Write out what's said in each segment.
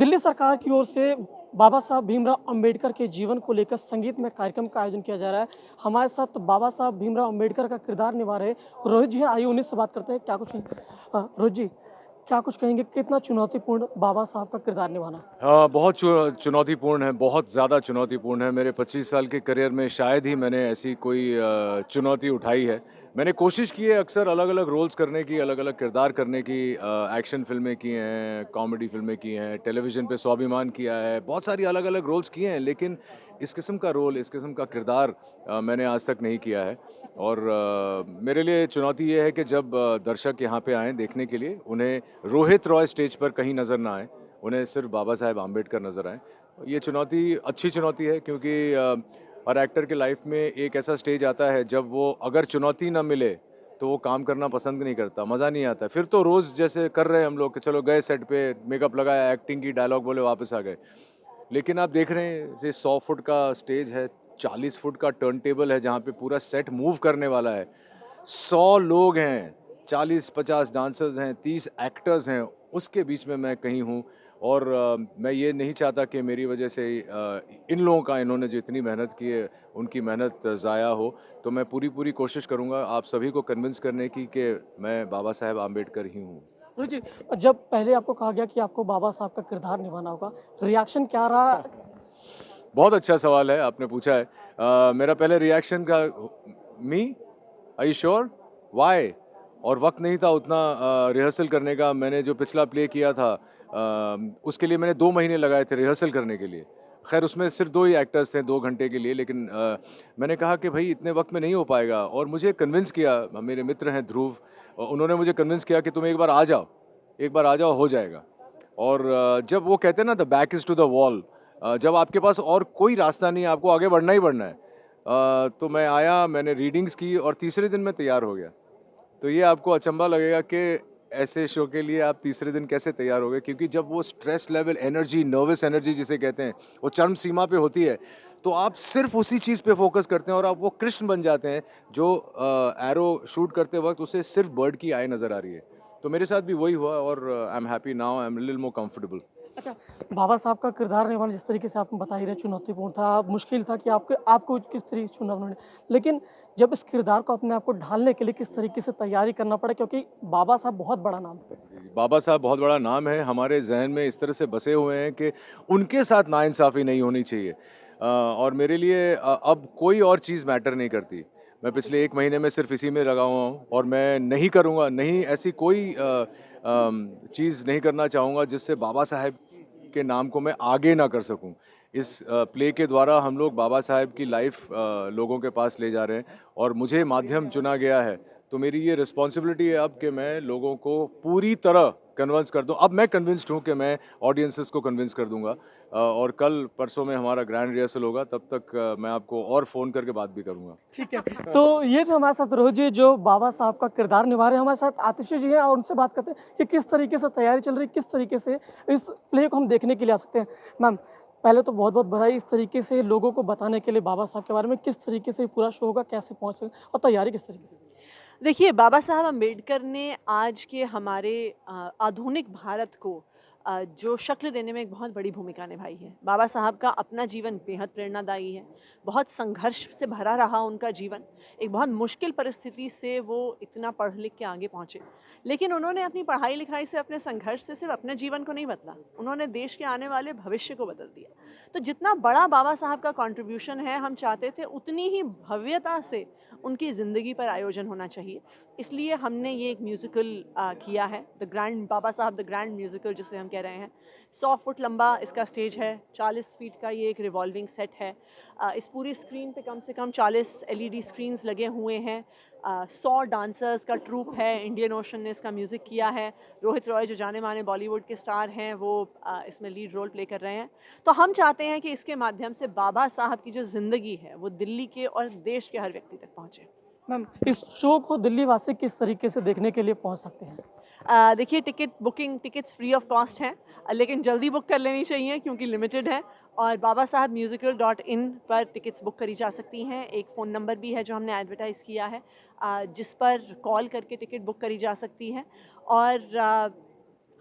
दिल्ली सरकार की ओर से बाबा साहब भीमराव अंबेडकर के जीवन को लेकर संगीतमय कार्यक्रम का आयोजन किया जा रहा है। हमारे साथ बाबा साहब भीमराव अंबेडकर का किरदार निभा रहे रोहित जी हैं। आइए उन्हीं से बात करते हैं। क्या कुछ रोहित जी, क्या कुछ कहेंगे, कितना चुनौतीपूर्ण बाबा साहब का किरदार निभाना? हाँ, बहुत चुनौतीपूर्ण है, बहुत ज़्यादा चुनौतीपूर्ण है। मेरे 25 साल के करियर में शायद ही मैंने ऐसी कोई चुनौती उठाई है। मैंने कोशिश की है अक्सर अलग-अलग रोल्स करने की, अलग-अलग किरदार करने की। एक्शन फ़िल्में की हैं, कॉमेडी फ़िल्में की हैं, टेलीविज़न पे स्वाभिमान किया है, बहुत सारी अलग-अलग रोल्स किए हैं, लेकिन इस किस्म का रोल, इस किस्म का किरदार मैंने आज तक नहीं किया है। और मेरे लिए चुनौती ये है कि जब दर्शक यहाँ पे आएँ देखने के लिए, उन्हें रोहित रॉय स्टेज पर कहीं नज़र ना आएँ। उन्हें सिर्फ बाबा साहेब आम्बेडकर नज़र आएँ। ये चुनौती अच्छी चुनौती है क्योंकि हर एक्टर के लाइफ में एक ऐसा स्टेज आता है जब वो अगर चुनौती ना मिले तो वो काम करना पसंद नहीं करता, मज़ा नहीं आता। फिर तो रोज़ जैसे कर रहे हैं हम लोग कि चलो गए सेट पे, मेकअप लगाया, एक्टिंग की, डायलॉग बोले, वापस आ गए। लेकिन आप देख रहे हैं ये 100 फुट का स्टेज है, 40 फुट का टर्न टेबल है जहाँ पे पूरा सेट मूव करने वाला है। 100 लोग हैं, 40-50 डांसर्स हैं, 30 एक्टर्स हैं, उसके बीच में मैं कहीं हूँ। और मैं ये नहीं चाहता कि मेरी वजह से इन लोगों का, इन्होंने जो इतनी मेहनत की है, उनकी मेहनत ज़ाया हो। तो मैं पूरी कोशिश करूँगा आप सभी को कन्विंस करने की कि मैं बाबा साहेब आम्बेडकर ही हूँ। रोहित जी, जब पहले आपको कहा गया कि आपको बाबा साहब का किरदार निभाना होगा, रिएक्शन क्या रहा? बहुत अच्छा सवाल है आपने पूछा है। मेरा पहले रिएक्शन का मी आर यू श्योर? व्हाई? और वक़्त नहीं था उतना रिहर्सल करने का। मैंने जो पिछला प्ले किया था उसके लिए मैंने 2 महीने लगाए थे रिहर्सल करने के लिए। ख़ैर उसमें सिर्फ़ 2 ही एक्टर्स थे 2 घंटे के लिए, लेकिन मैंने कहा कि भई इतने वक़्त में नहीं हो पाएगा। और मुझे कन्विंस किया, मेरे मित्र हैं ध्रुव, उन्होंने मुझे कन्विंस किया कि तुम एक बार आ जाओ, हो जाएगा। और जब वो कहते हैं ना the back is to the wall, जब आपके पास और कोई रास्ता नहीं है, आपको आगे बढ़ना ही बढ़ना है। तो मैं आया, मैंने रीडिंग्स की और तीसरे दिन मैं तैयार हो गया। तो ये आपको अचंभा लगेगा कि ऐसे शो के लिए आप तीसरे दिन कैसे तैयार हो गए, क्योंकि जब वो stress level energy, nervous energy जिसे कहते हैं, वो चरम सीमा पे होती है, तो आप सिर्फ उसी चीज़ पे फोकस करते हैं और आप वो कृष्ण बन जाते हैं जो एरो शूट करते वक्त उसे सिर्फ बर्ड की आई नज़र आ रही है। तो मेरे साथ भी वही हुआ और I am happy now, I am little more comfortable. अच्छा, बाबा साहब का किरदार निभाना जिस तरीके से आप बता ही रहे, चुनौतीपूर्ण था, मुश्किल था कि आपके आपको किस तरीके से चुना उन्होंने। लेकिन जब इस किरदार को अपने आप को ढालने के लिए किस तरीके से तैयारी करना पड़ा? क्योंकि बाबा साहब बहुत बड़ा नाम है। जी, बाबा साहब बहुत बड़ा नाम है, हमारे ज़हन में इस तरह से बसे हुए हैं कि उनके साथ नाइंसाफ़ी नहीं होनी चाहिए। और मेरे लिए अब कोई और चीज़ मैटर नहीं करती। मैं पिछले 1 महीने में सिर्फ़ इसी में लगा हुआ हूँ और मैं नहीं करूँगा, नहीं ऐसी कोई चीज़ नहीं करना चाहूँगा जिससे बाबा साहेब के नाम को मैं आगे ना कर सकूँ। इस प्ले के द्वारा हम लोग बाबा साहेब की लाइफ़ लोगों के पास ले जा रहे हैं और मुझे माध्यम चुना गया है। तो मेरी ये रिस्पॉन्सिबिलिटी है अब कि मैं लोगों को पूरी तरह कन्विंस कर दूँ। अब मैं कन्विंस्ड हूँ कि मैं ऑडियंसेस को कन्विंस कर दूँगा। और कल परसों में हमारा ग्रैंड रिहर्सल होगा, तब तक मैं आपको और फ़ोन करके बात भी करूँगा। ठीक है, तो ये थे हमारे साथ रोहित जी जो बाबा साहब का किरदार निभा रहे हैं। हमारे साथ आतिशी जी हैं और उनसे बात करते हैं कि किस तरीके से तैयारी चल रही है, किस तरीके से इस प्ले को हम देखने के लिए आ सकते हैं। मैम, पहले तो बहुत-बहुत बधाई इस तरीके से लोगों को बताने के लिए बाबा साहब के बारे में, किस तरीके से पूरा शो होगा, कैसे पहुँचे और तैयारी किस तरीके से? देखिए, बाबा साहब अम्बेडकर ने आज के हमारे आधुनिक भारत को जो शक्ल देने में एक बहुत बड़ी भूमिका निभाई है। बाबा साहब का अपना जीवन बेहद प्रेरणादायी है। बहुत संघर्ष से भरा रहा उनका जीवन। एक बहुत मुश्किल परिस्थिति से वो इतना पढ़ लिख के आगे पहुँचे। लेकिन उन्होंने अपनी पढ़ाई-लिखाई से, अपने संघर्ष से सिर्फ़ अपने जीवन को नहीं बदला, उन्होंने देश के आने वाले भविष्य को बदल दिया। तो जितना बड़ा बाबा साहब का कॉन्ट्रिब्यूशन है, हम चाहते थे उतनी ही भव्यता से उनकी ज़िंदगी पर आयोजन होना चाहिए। इसलिए हमने ये एक म्यूज़िकल किया है, द ग्रैंड बाबा साहब द ग्रैंड म्यूज़िकल जिसे हम कह रहे हैं। 100 फुट लंबा इसका स्टेज है, 40 फीट का ये एक रिवॉल्विंग सेट है। इस पूरी स्क्रीन पे कम से कम 40 एलईडी स्क्रीन्स लगे हुए हैं। 100 डांसर्स का ट्रूप है, इंडियन ओशन ने इसका म्यूज़िक किया है। रोहित रॉय जो जाने-माने बॉलीवुड के स्टार हैं, वो इसमें लीड रोल प्ले कर रहे हैं। तो हम चाहते हैं कि इसके माध्यम से बाबा साहब की जो ज़िंदगी है, वो दिल्ली के और देश के हर व्यक्ति तक पहुँचे। मैम, इस शो को दिल्ली वासी किस तरीके से देखने के लिए पहुँच सकते हैं? देखिए, टिकट्स फ्री ऑफ कॉस्ट हैं, लेकिन जल्दी बुक कर लेनी चाहिए क्योंकि लिमिटेड है। और बाबा साहब म्यूज़िकल.in पर टिकट्स बुक करी जा सकती हैं। एक फ़ोन नंबर भी है जो हमने एडवर्टाइज़ किया है, जिस पर कॉल करके टिकट बुक करी जा सकती है। और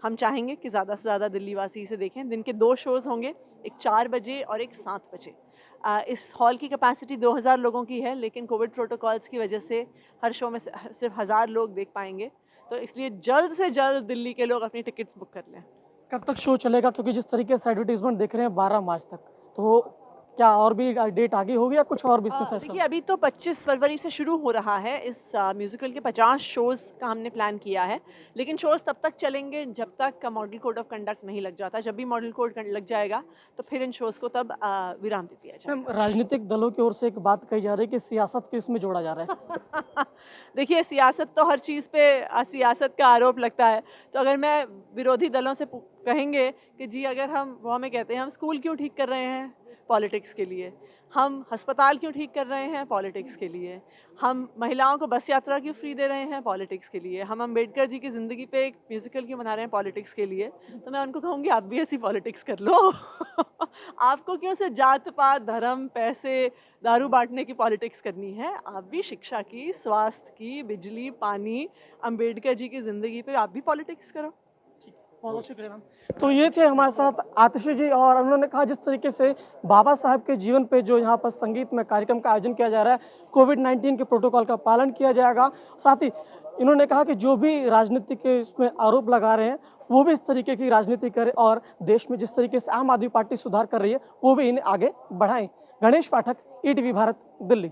हम चाहेंगे कि ज़्यादा से ज़्यादा दिल्ली वासी इसे देखें। दिन के 2 शोज़ होंगे, एक 4 बजे और एक 7 बजे। इस हॉल की कैपेसिटी 2000 लोगों की है, लेकिन कोविड प्रोटोकॉल्स की वजह से हर शो में सिर्फ 1000 लोग देख पाएंगे। तो इसलिए जल्द से जल्द दिल्ली के लोग अपनी टिकट्स बुक कर लें। कब तक शो चलेगा? क्योंकि जिस तरीके से एडवर्टीजमेंट देख रहे हैं 12 मार्च तक, तो क्या और भी डेट आगे होगी या कुछ और भी इसमें फैसला? देखिए, अभी तो 25 फरवरी से शुरू हो रहा है। इस म्यूज़िकल के 50 शोज़ का हमने प्लान किया है, लेकिन शोज़ तब तक चलेंगे जब तक मॉडल कोड ऑफ कंडक्ट नहीं लग जाता। जब भी मॉडल कोड लग जाएगा तो फिर इन शोज़ को तब विराम दे दिया जाएगा। मैम, राजनीतिक दलों की ओर से एक बात कही जा रही है कि सियासत को इसमें जोड़ा जा रहा है। देखिए, सियासत तो हर चीज़ पे सियासत का आरोप लगता है। तो अगर मैं विरोधी दलों से कहेंगे कि जी, अगर वो हमें कहते हैं हम स्कूल क्यों ठीक कर रहे हैं? पॉलिटिक्स के लिए। हम अस्पताल क्यों ठीक कर रहे हैं? पॉलिटिक्स के लिए। हम महिलाओं को बस यात्रा क्यों फ्री दे रहे हैं? पॉलिटिक्स के लिए। हम अम्बेडकर जी की ज़िंदगी पे एक म्यूज़िकल क्यों बना रहे हैं? पॉलिटिक्स के लिए। तो मैं उनको कहूँगी, आप भी ऐसी पॉलिटिक्स कर लो। आपको क्यों सिर्फ जात-पात, धर्म, पैसे, दारू बाँटने की पॉलिटिक्स करनी है? आप भी शिक्षा की, स्वास्थ्य की, बिजली, पानी, अम्बेडकर जी की ज़िंदगी पे आप भी पॉलिटिक्स करो। बहुत बहुत शुक्रिया मैम। तो ये थे हमारे साथ आतिशी जी, और उन्होंने कहा जिस तरीके से बाबा साहब के जीवन पे जो यहाँ पर संगीत में कार्यक्रम का आयोजन किया जा रहा है, कोविड-19 के प्रोटोकॉल का पालन किया जाएगा। साथ ही इन्होंने कहा कि जो भी राजनीति के इसमें आरोप लगा रहे हैं, वो भी इस तरीके की राजनीति करें और देश में जिस तरीके से आम आदमी पार्टी सुधार कर रही है, वो भी इन्हें आगे बढ़ाएँ। गणेश पाठक, ईटीवी भारत, दिल्ली।